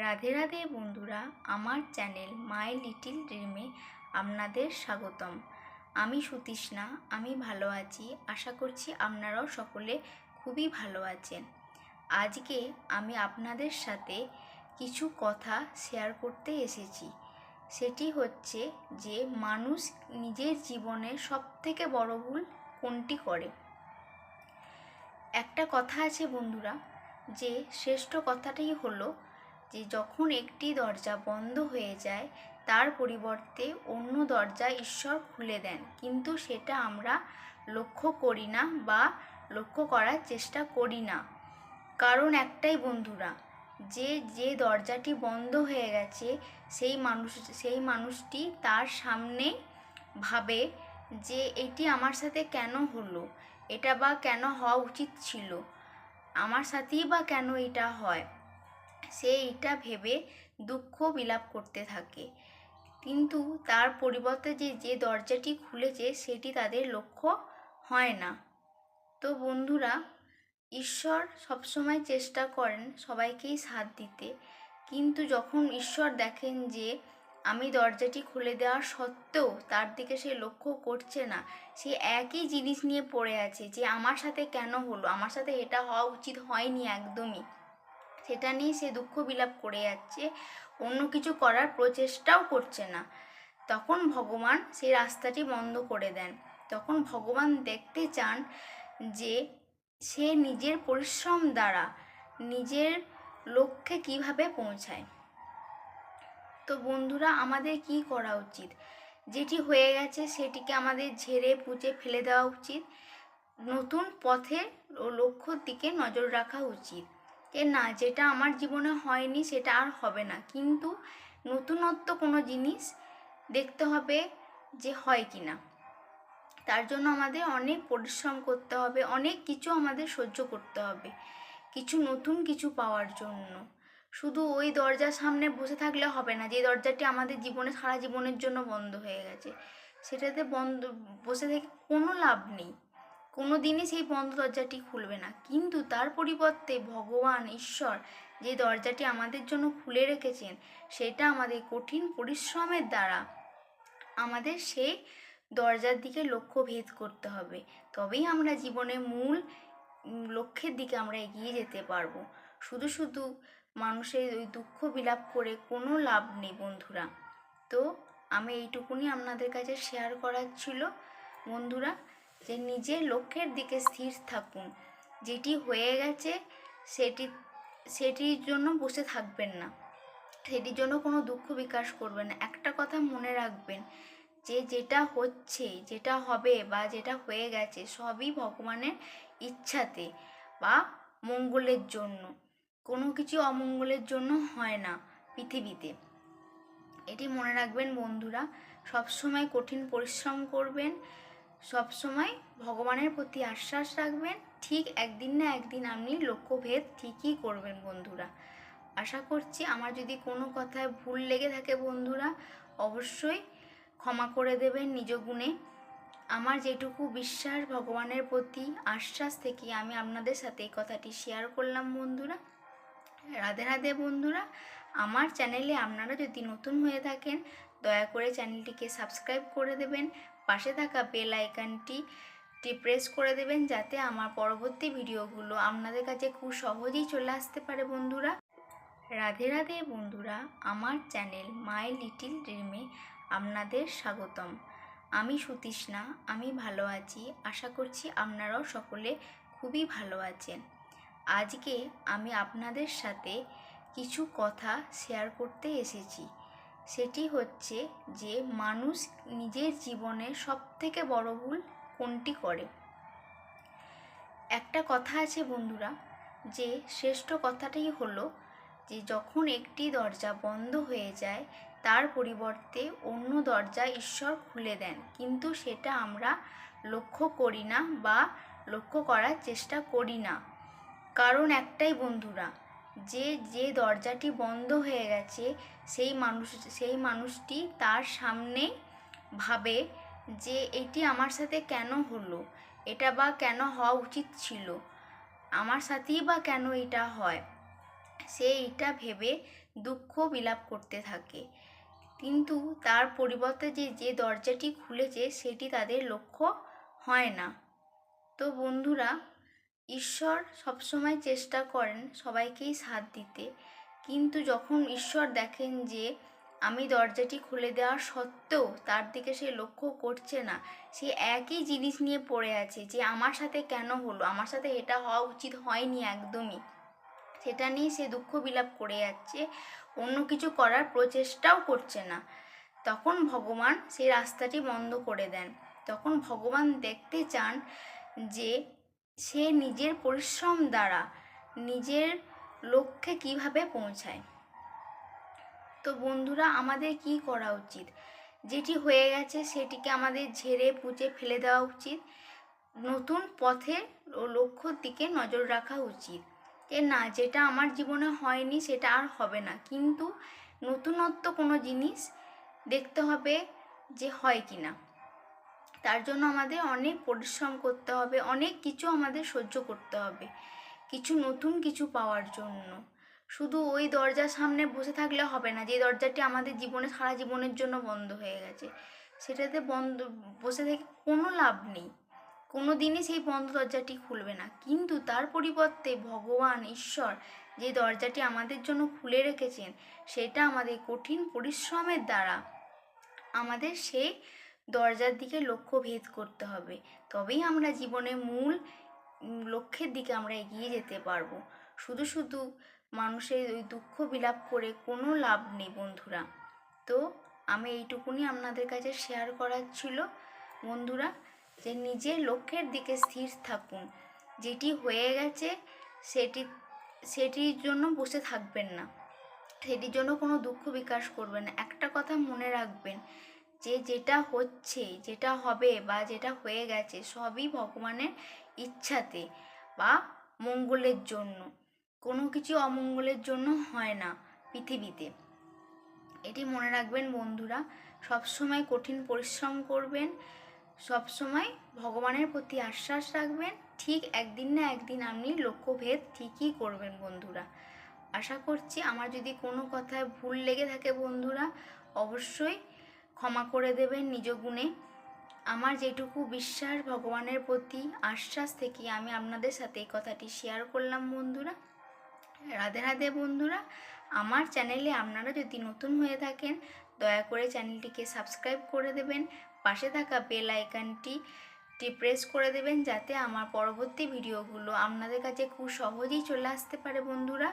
রাধে রাধে বন্ধুরা, আমার channel my little ড্রিমে আপনাদের স্বাগতম। আমি সুতৃষ্ণা, আমি ভালো আছি। আশা করছি আপনারাও সকলে খুবই ভালো আছেন। আজকে আমি আপনাদের সাথে কিছু কথা শেয়ার করতে এসেছি। সেটি হচ্ছে যে মানুষ নিজের জীবনে সবথেকে বড় ভুল কোনটি করে। একটা কথা আছে বন্ধুরা, যে শ্রেষ্ঠ কথাটাই হলো যে যখন একটি দরজা বন্ধ হয়ে যায় তার পরিবর্তে অন্য দরজা ঈশ্বর খুলে দেন, কিন্তু সেটা আমরা লক্ষ্য করি না বা লক্ষ্য করার চেষ্টা করি না। কারণ একটাই বন্ধুরা, যে যে দরজাটি বন্ধ হয়ে গেছে সেই মানুষটি তার সামনে ভাবে যে এটি আমার সাথে কেন হলো, এটা বা কেন হওয়া উচিত ছিল, আমার সাথেই বা কেন এটা হয়, সে এটা ভেবে দুঃখ বিলাপ করতে থাকে। কিন্তু তার পরিবর্তে যে যে দরজাটি খুলেছে সেটি তাদের লক্ষ্য হয় না। তো বন্ধুরা, ঈশ্বর সবসময় চেষ্টা করেন সবাইকেই সাথ দিতে, কিন্তু যখন ঈশ্বর দেখেন যে আমি দরজাটি খুলে দেওয়ার সত্ত্বেও তার দিকে সে লক্ষ্য করছে না, সে একই জিনিস নিয়ে পড়ে আছে যে আমার সাথে কেন হলো, আমার সাথে এটা হওয়া উচিত হয়নি একদমই, সেটা নিয়ে সে দুঃখ বিলাপ করে যাচ্ছে, অন্য কিছু করার প্রচেষ্টাও করছে না। তখন ভগবান সেই রাস্তাটি বন্ধ করে দেন। তখন ভগবান দেখতে চান যে সে নিজের পরিশ্রম দ্বারা নিজের লক্ষ্যে কিভাবে পৌঁছায়। তো বন্ধুরা, আমাদের কি করা উচিত? যেটি হয়ে গেছে সেটিকে আমাদের ঝেড়ে পুঁচে ফেলে দেওয়া উচিত। নতুন পথে ও লক্ষ্যর দিকে নজর রাখা উচিত। না, যেটা আমার জীবনে হয়নি সেটা আর হবে না, কিন্তু নতুনত্ব কোনো জিনিস দেখতে হবে যে হয় কি না। তার জন্য আমাদের অনেক পরিশ্রম করতে হবে, অনেক কিছু আমাদের সহ্য করতে হবে কিছু নতুন কিছু পাওয়ার জন্য। শুধু ওই দরজার সামনে বসে থাকলে হবে না যে দরজাটি আমাদের জীবনে সারা জীবনের জন্য বন্ধ হয়ে গেছে, সেটাতে বসে থেকে কোনো লাভ নেই। কোনো দিনই সেই বন্ধ দরজাটি খুলবে না। কিন্তু তার পরিবর্তে ভগবান ঈশ্বর যে দরজাটি আমাদের জন্য খুলে রেখেছেন, সেটা আমাদের কঠিন পরিশ্রমের দ্বারা আমাদের সেই দরজার দিকে লক্ষ্য ভেদ করতে হবে। তবেই আমরা জীবনে মূল লক্ষ্যের দিকে আমরা এগিয়ে যেতে পারবো। শুধু শুধু মানুষের ওই দুঃখ বিলাপ করে কোনো লাভ নেই বন্ধুরা। তো আমি এইটুকুনি আপনাদের কাছে শেয়ার করার ছিল বন্ধুরা, যে নিজের লক্ষ্যের দিকে স্থির থাকুন। যেটি হয়ে গেছে সেটির জন্য বসে থাকবেন না, সেটির জন্য কোনো দুঃখ বিকাশ করবেন না। একটা কথা মনে রাখবেন, যে যেটা হচ্ছে, যেটা হবে বা যেটা হয়ে গেছে সবই ভগবানের ইচ্ছাতে বা মঙ্গলের জন্য। কোনো কিছু অমঙ্গলের জন্য হয় না পৃথিবীতে। এটি মনে রাখবেন বন্ধুরা। সবসময় কঠিন পরিশ্রম করবেন, সবসময় ভগবানের প্রতি আশ্বাস রাখবেন। ঠিক একদিন না একদিন আপনি লক্ষ্যভেদ ঠিকই করবেন বন্ধুরা। আশা করছি আমার যদি কোনো কথায় ভুল লেগে থাকে বন্ধুরা, অবশ্যই ক্ষমা করে দেবেন নিজ গুণে। আমার যেটুকু বিশ্বাস ভগবানের প্রতি আশ্বাস থেকে আমি আপনাদের সাথে এই কথাটি শেয়ার করলাম বন্ধুরা। রাধে রাধে বন্ধুরা। আমার চ্যানেলে আপনারা যদি নতুন হয়ে থাকেন, দয়া করে চ্যানেলটিকে সাবস্ক্রাইব করে দেবেন, পাশে থাকা বেল আইকনটি প্রেস করে দেবেন, যাতে আমার পরবর্তী ভিডিওগুলো আপনাদের কাছে খুব সহজেই চলে আসতে পারে বন্ধুরা। রাধে রাধে বন্ধুরা, আমার চ্যানেল মাই লিটিল ড্রিমে আপনাদের স্বাগতম। আমি সুতৃষ্ণা, আমি ভালো আছি। আশা করছি আপনারাও সকলে খুবই ভালো আছেন। আজকে আমি আপনাদের সাথে কিছু কথা শেয়ার করতে এসেছি। সেটি হচ্ছে যে মানুষ নিজের জীবনে সবথেকে বড় ভুল কোনটি করে। একটা কথা আছে বন্ধুরা, যে শ্রেষ্ঠ কথাটাই হলো যে যখন একটি দরজা বন্ধ হয়ে যায় তার পরিবর্তে অন্য দরজা ঈশ্বর খুলে দেন, কিন্তু সেটা আমরা লক্ষ্য করি না বা লক্ষ্য করার চেষ্টা করি না। কারণ একটাই বন্ধুরা, যে যে দরজাটি বন্ধ হয়ে গেছে সেই মানুষটি তার সামনে ভাবে যে এটি আমার সাথে কেন হলো, এটা বা কেন হওয়া উচিত ছিল, আমার সাথেই বা কেন এটা হয়, সে এটা ভেবে দুঃখ বিলাপ করতে থাকে, কিন্তু তার পরিবর্তে যে যে দরজাটি খুলেছে সেটি তাদের লক্ষ্য হয় না। তো বন্ধুরা, ঈশ্বর সবসময় চেষ্টা করেন সবাইকেই সাথ দিতে, কিন্তু যখন ঈশ্বর দেখেন যে আমি দরজাটি খুলে দেওয়ার সত্ত্বেও তার দিকে সে লক্ষ্য করছে না, সে একই জিনিস নিয়ে পড়ে আছে যে আমার সাথে কেন হলো, আমার সাথে এটা হওয়া উচিত হয়নি একদমই, সেটা নিয়ে সে দুঃখ বিলাপ করে যাচ্ছে, অন্য কিছু করার প্রচেষ্টাও করছে না, তখন ভগবান সেই রাস্তাটি বন্ধ করে দেন। তখন ভগবান দেখতে চান যে সে নিজের পরিশ্রম দ্বারা নিজের লক্ষ্যে কিভাবে পৌঁছায়। তো বন্ধুরা, আমাদের কি করা উচিত? যেটি হয়ে গেছে সেটিকে আমাদের ঝেড়ে পুঁচে ফেলে দেওয়া উচিত, নতুন পথে ও লক্ষ্যর দিকে নজর রাখা উচিত। না, যেটা আমার জীবনে হয়নি সেটা আর হবে না, কিন্তু নতুনত্ব কোনো জিনিস দেখতে হবে যে হয় কি না। তার জন্য আমাদের অনেক পরিশ্রম করতে হবে, অনেক কিছু আমাদের সহ্য করতে হবে কিছু নতুন কিছু পাওয়ার জন্য। শুধু ওই দরজার সামনে বসে থাকলে হবে না, যে দরজাটি আমাদের জীবনে সারা জীবনের জন্য বন্ধ হয়ে গেছে, সেটাতে বসে থেকে কোনো লাভ নেই, কোনো দিনই সেই বন্ধ দরজাটি খুলবে না। কিন্তু তার পরিবর্তে ভগবান ঈশ্বর যে দরজাটি আমাদের জন্য খুলে রেখেছেন, সেটা আমাদের কঠিন পরিশ্রমের দ্বারা আমাদের সেই দরজার দিকে লক্ষ্য ভেদ করতে হবে, তবেই আমরা জীবনে মূল লক্ষ্যের দিকে আমরা এগিয়ে যেতে পারবো। শুধু শুধু মানুষের ওই দুঃখ বিলাপ করে কোনো লাভ নেই বন্ধুরা। তো আমি এইটুকুনি আপনাদের কাছে শেয়ার করার ছিল বন্ধুরা, যে নিজের লক্ষ্যের দিকে স্থির থাকুন, যেটি হয়ে গেছে সেটির জন্য বসে থাকবেন না, সেটির জন্য কোনো দুঃখ বিকাশ করবেন না। একটা কথা মনে রাখবেন, যে যেটা হচ্ছে, যেটা হবে বা যেটা হয়ে গেছে সবই ভগবানের ইচ্ছাতে বা মঙ্গলের জন্য, কোনো কিছু অমঙ্গলের জন্য হয় না পৃথিবীতে। এটি মনে রাখবেন বন্ধুরা, সবসময় কঠিন পরিশ্রম করবেন, সবসময় ভগবানের প্রতি আশ্বাস রাখবেন, ঠিক একদিন না একদিন আপনি লক্ষ্যভেদ ঠিকই করবেন বন্ধুরা। আশা করছি আমার যদি কোনো কথায় ভুল লেগে থাকে বন্ধুরা, অবশ্যই ক্ষমা করে দেবেন নিজ গুণে। আমার যেটুকু বিশ্বাস ভগবানের প্রতি আশ্বাস থেকে আমি আপনাদের সাথে এই কথাটি শেয়ার করলাম বন্ধুরা। রাধে রাধে বন্ধুরা। আমার চ্যানেলে আপনারা যদি নতুন হয়ে থাকেন, দয়া করে চ্যানেলটিকে সাবস্ক্রাইব করে দেবেন, পাশে থাকা বেল আইকনটি প্রেস করে দেবেন, যাতে আমার পরবর্তী ভিডিওগুলো আপনাদের কাছে খুব সহজেই চলে আসতে পারে বন্ধুরা।